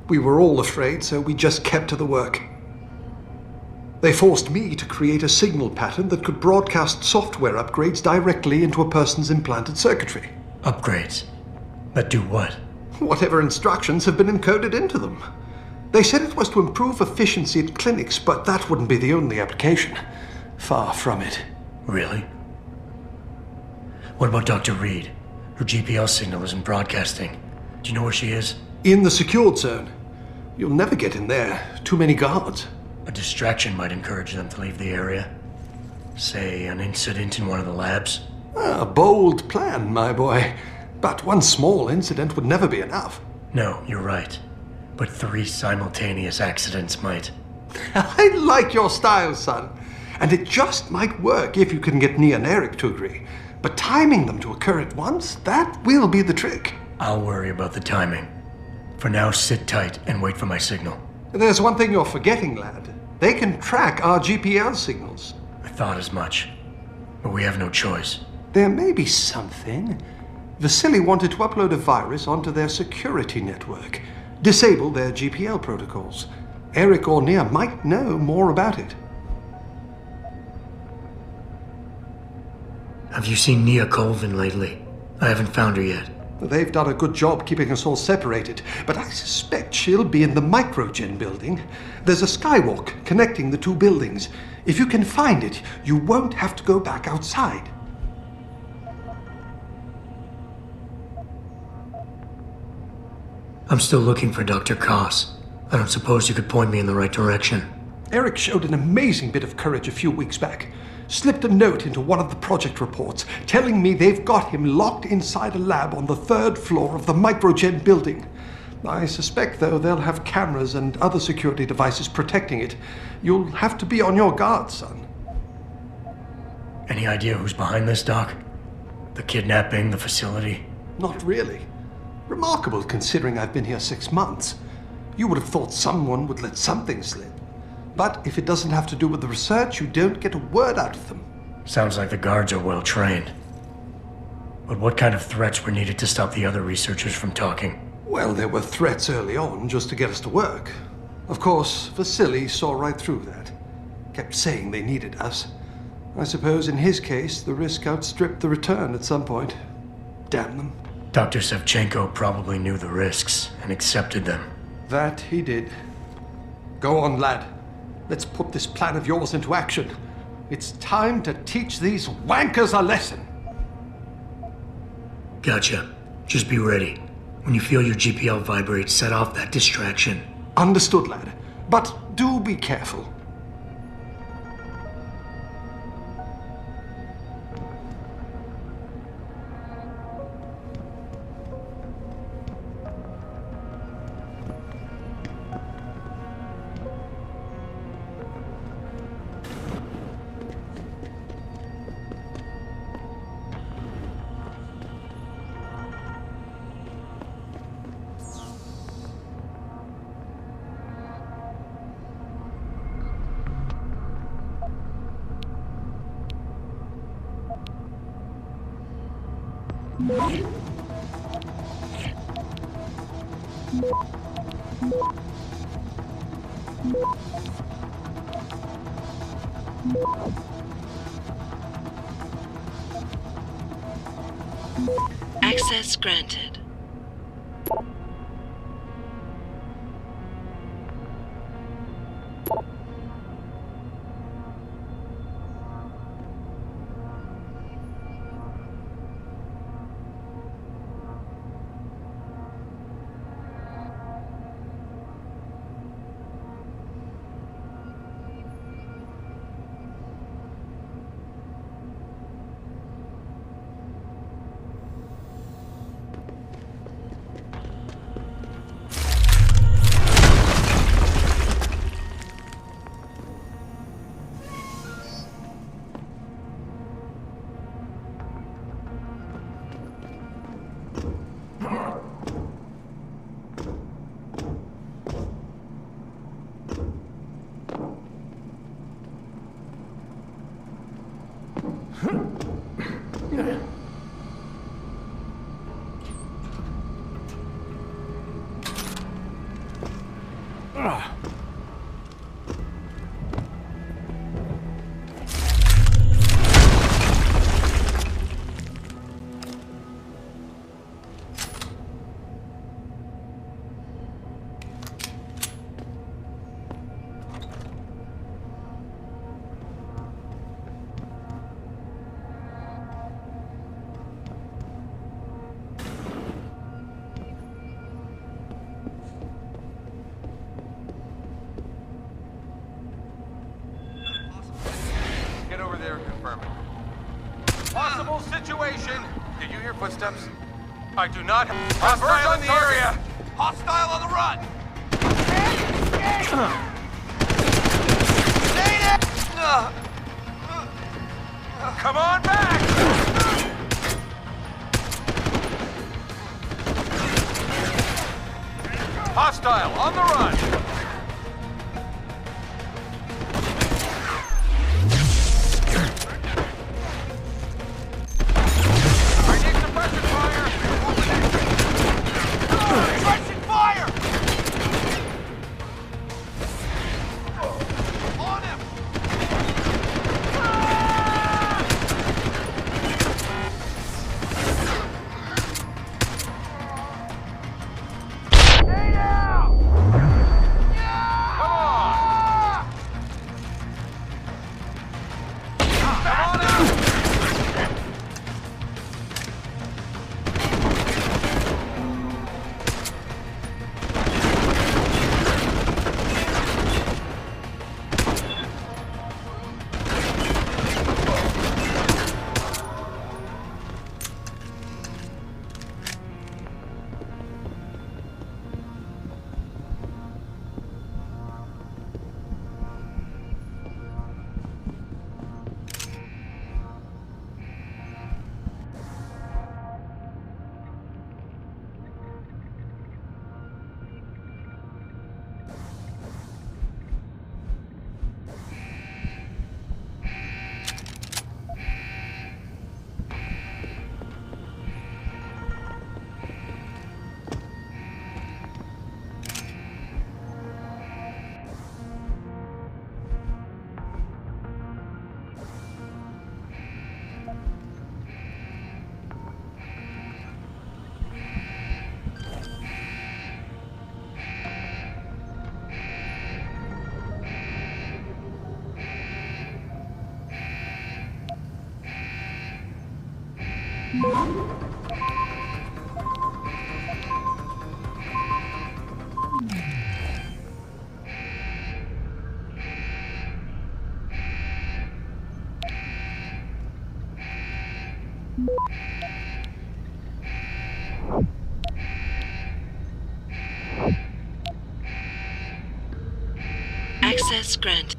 We were all afraid, so we just kept to the work. They forced me to create a signal pattern that could broadcast software upgrades directly into a person's implanted circuitry. Upgrades? That do what? Whatever instructions have been encoded into them. They said it was to improve efficiency at clinics, but that wouldn't be the only application. Far from it. Really? What about Dr. Reed? Her GPL signal isn't broadcasting. Do you know where she is? In the secured zone. You'll never get in there. Too many guards. A distraction might encourage them to leave the area. Say, an incident in one of the labs. A bold plan, my boy. But one small incident would never be enough. No, you're right. But 3 simultaneous accidents might. I like your style, son. And it just might work if you can get Nia and Eric to agree. But timing them to occur at once, that will be the trick. I'll worry about the timing. For now, sit tight and wait for my signal. There's one thing you're forgetting, lad. They can track our GPL signals. I thought as much. But we have no choice. There may be something. Vasily wanted to upload a virus onto their security network. Disable their GPL protocols. Eric or Nia might know more about it. Have you seen Nia Covin lately? I haven't found her yet. They've done a good job keeping us all separated, but I suspect she'll be in the Microgen building. There's a skywalk connecting the 2 buildings. If you can find it, you won't have to go back outside. I'm still looking for Dr. Koss. I don't suppose you could point me in the right direction. Eric showed an amazing bit of courage a few weeks back. Slipped a note into one of the project reports, telling me they've got him locked inside a lab on the 3rd floor of the Microgen building. I suspect, though, they'll have cameras and other security devices protecting it. You'll have to be on your guard, son. Any idea who's behind this, Doc? The kidnapping, the facility? Not really. Remarkable considering I've been here 6 months. You would have thought someone would let something slip. But if it doesn't have to do with the research, you don't get a word out of them. Sounds like the guards are well trained. But what kind of threats were needed to stop the other researchers from talking? Well, there were threats early on just to get us to work. Of course, Vasily saw right through that. Kept saying they needed us. I suppose in his case, the risk outstripped the return at some point. Damn them. Dr. Sevchenko probably knew the risks and accepted them. That he did. Go on, lad. Let's put this plan of yours into action. It's time to teach these wankers a lesson. Gotcha. Just be ready. When you feel your GPL vibrate, set off that distraction. Understood, lad. But do be careful. Access granted. Get over there and confirm it. Possible situation. Did you hear footsteps? I do not. Hostile in the area. Hostile on the run. Come on back. Hostile on the run. Access granted.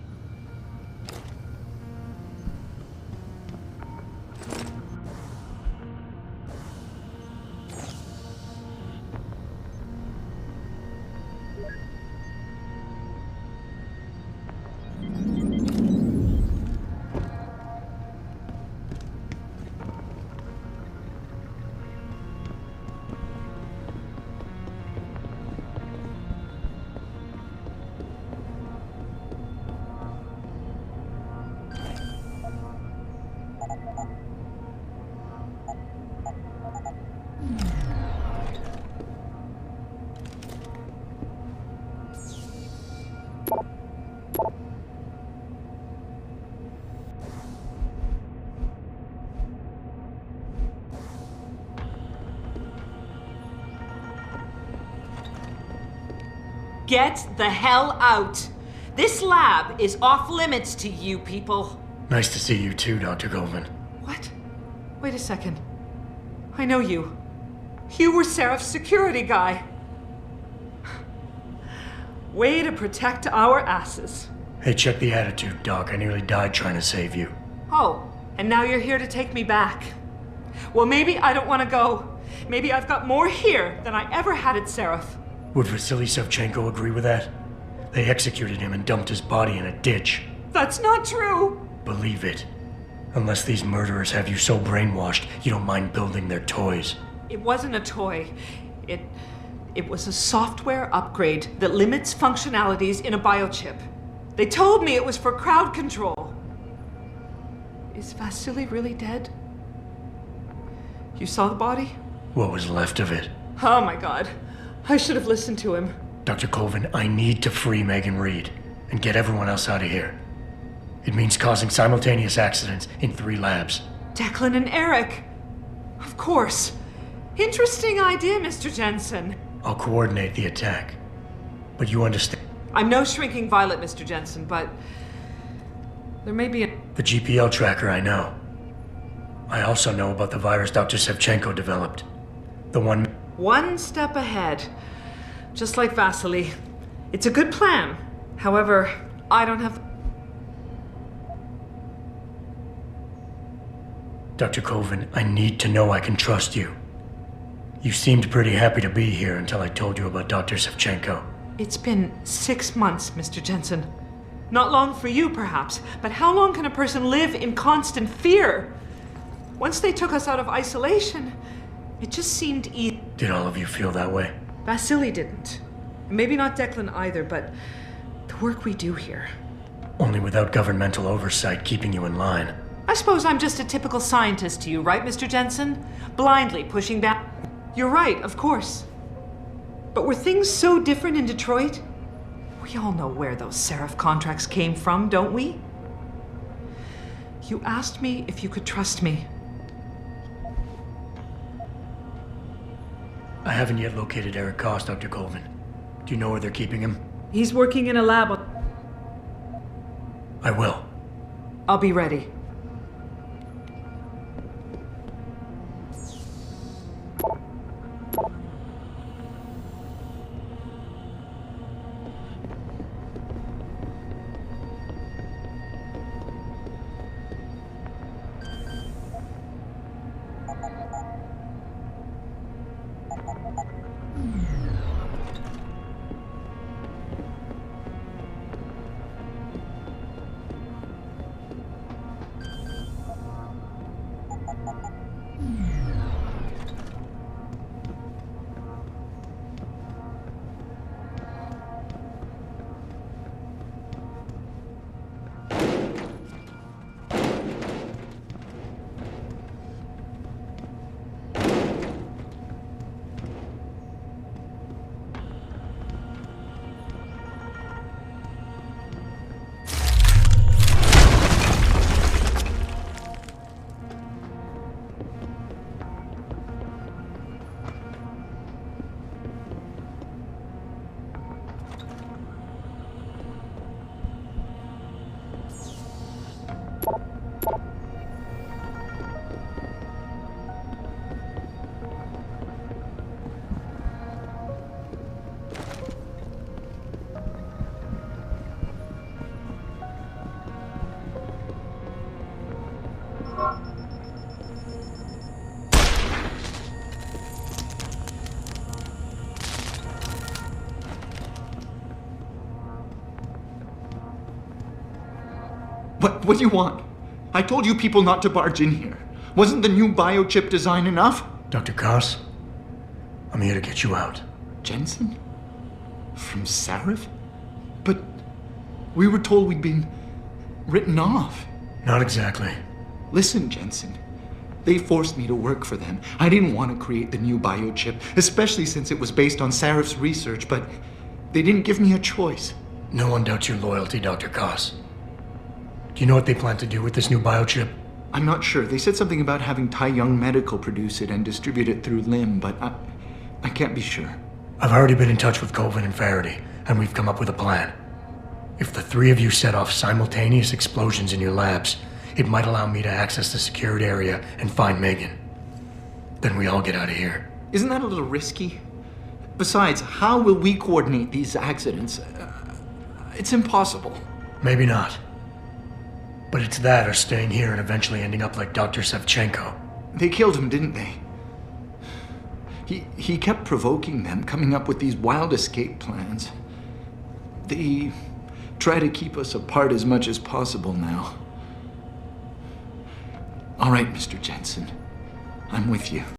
Get the hell out! This lab is off limits to you people. Nice to see you too, Dr. Covin. What? Wait a second. I know you. You were Seraph's security guy. Way to protect our asses. Hey, check the attitude, Doc. I nearly died trying to save you. Oh, and now you're here to take me back. Well, maybe I don't want to go. Maybe I've got more here than I ever had at Seraph. Would Vasily Savchenko agree with that? They executed him and dumped his body in a ditch. That's not true! Believe it. Unless these murderers have you so brainwashed, you don't mind building their toys. It wasn't a toy. It It was a software upgrade that limits functionalities in a biochip. They told me it was for crowd control. Is Vasily really dead? You saw the body? What was left of it? Oh my god. I should have listened to him. Dr. Covin, I need to free Megan Reed and get everyone else out of here. It means causing simultaneous accidents in 3 labs. Declan and Eric. Of course. Interesting idea, Mr. Jensen. I'll coordinate the attack. But you understand. I'm no shrinking violet, Mr. Jensen, but there may be a... The GPL tracker, I know. I also know about the virus Dr. Sevchenko developed. The one... One step ahead. Just like Vasily. It's a good plan. However, I don't have... Dr. Covin, I need to know I can trust you. You seemed pretty happy to be here until I told you about Dr. Sevchenko. It's been 6 months, Mr. Jensen. Not long for you, perhaps, but how long can a person live in constant fear? Once they took us out of isolation, it just seemed easy. Did all of you feel that way? Vasily didn't. Maybe not Declan either, but the work we do here. Only without governmental oversight keeping you in line. I suppose I'm just a typical scientist to you, right, Mr. Jensen? Blindly pushing back. You're right, of course. But were things so different in Detroit? We all know where those Seraph contracts came from, don't we? You asked me if you could trust me. I haven't yet located Eric Koss, Dr. Covin. Do you know where they're keeping him? He's working in a lab. I will. I'll be ready. What do you want? I told you people not to barge in here. Wasn't the new biochip design enough? Dr. Koss, I'm here to get you out. Jensen? From Seraph? But we were told we'd been written off. Not exactly. Listen, Jensen. They forced me to work for them. I didn't want to create the new biochip, especially since it was based on Seraph's research, but they didn't give me a choice. No one doubts your loyalty, Dr. Koss. Do you know what they plan to do with this new biochip? I'm not sure. They said something about having Tai Young Medical produce it and distribute it through LIM, but I can't be sure. I've already been in touch with Covin and Faraday, and we've come up with a plan. If the 3 of you set off simultaneous explosions in your labs, it might allow me to access the secured area and find Megan. Then we all get out of here. Isn't that a little risky? Besides, how will we coordinate these accidents? It's impossible. Maybe not. But it's that or staying here and eventually ending up like Dr. Sevchenko. They killed him, didn't they? He kept provoking them, coming up with these wild escape plans. They try to keep us apart as much as possible now. All right, Mr. Jensen. I'm with you.